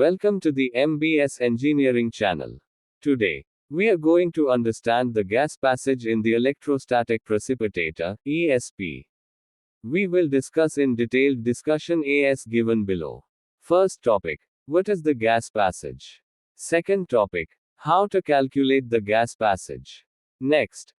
Welcome to the MBS Engineering channel. Today, we are going to understand the gas passage in the electrostatic precipitator, ESP. We will discuss in detailed discussion as given below. First topic, what is the gas passage? Second topic, how to calculate the gas passage. Next,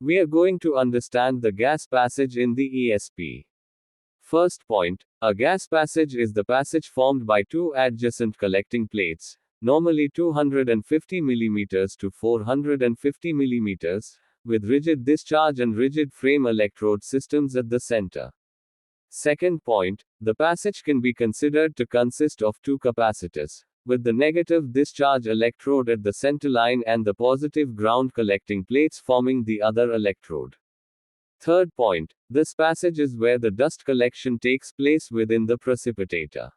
we are going to understand the gas passage in the ESP. First point, a gas passage is the passage formed by two adjacent collecting plates, normally 250 mm to 450 mm, with rigid discharge and rigid frame electrode systems at the center. Second point, the passage can be considered to consist of two capacitors, with the negative discharge electrode at the center line and the positive ground collecting plates forming the other electrode. Third point, this passage is where the dust collection takes place within the precipitator.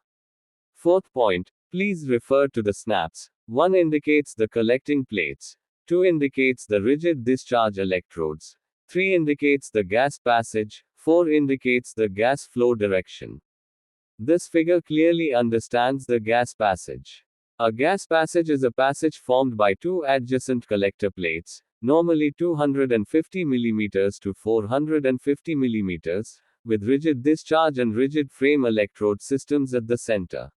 Fourth point, please refer to the snaps. 1 indicates the collecting plates, 2 indicates the rigid discharge electrodes, 3 indicates the gas passage, 4 indicates the gas flow direction. This figure clearly understands the gas passage. A gas passage is a passage formed by two adjacent collector plates, normally 250 mm to 450 mm, with rigid discharge and rigid frame electrode systems at the center.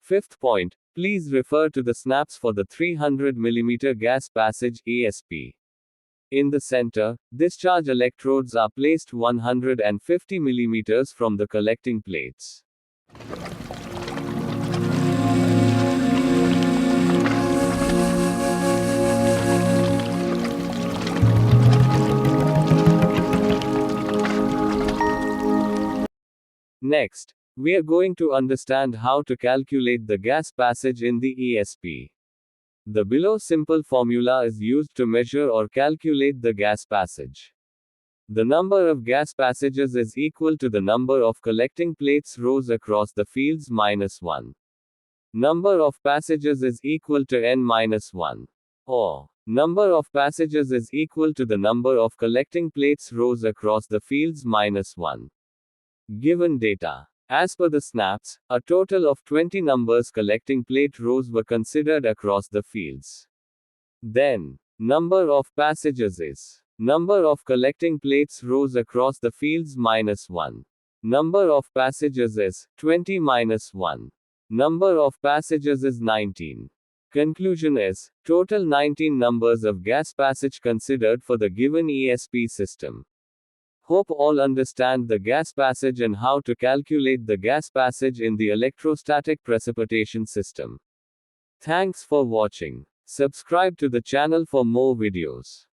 Fifth point, please refer to the snaps for the 300 mm gas passage ESP. In the center, discharge electrodes are placed 150 mm from the collecting plates. Next, we are going to understand how to calculate the gas passage in the ESP. The below simple formula is used to measure or calculate the gas passage. The number of gas passages is equal to the number of collecting plates rows across the fields minus 1. Number of passages is equal to n minus 1. Or, number of passages is equal to the number of collecting plates rows across the fields minus 1. Given data. As per the snaps, a total of 20 numbers collecting plate rows were considered across the fields. Then, number of passages is number of collecting plates rows across the fields minus 1. Number of passages is 20 minus 1. Number of passages is 19. Conclusion is, total 19 numbers of gas passage considered for the given ESP system. Hope all understand the gas passage and how to calculate the gas passage in the electrostatic precipitation system. Thanks for watching. Subscribe to the channel for more videos.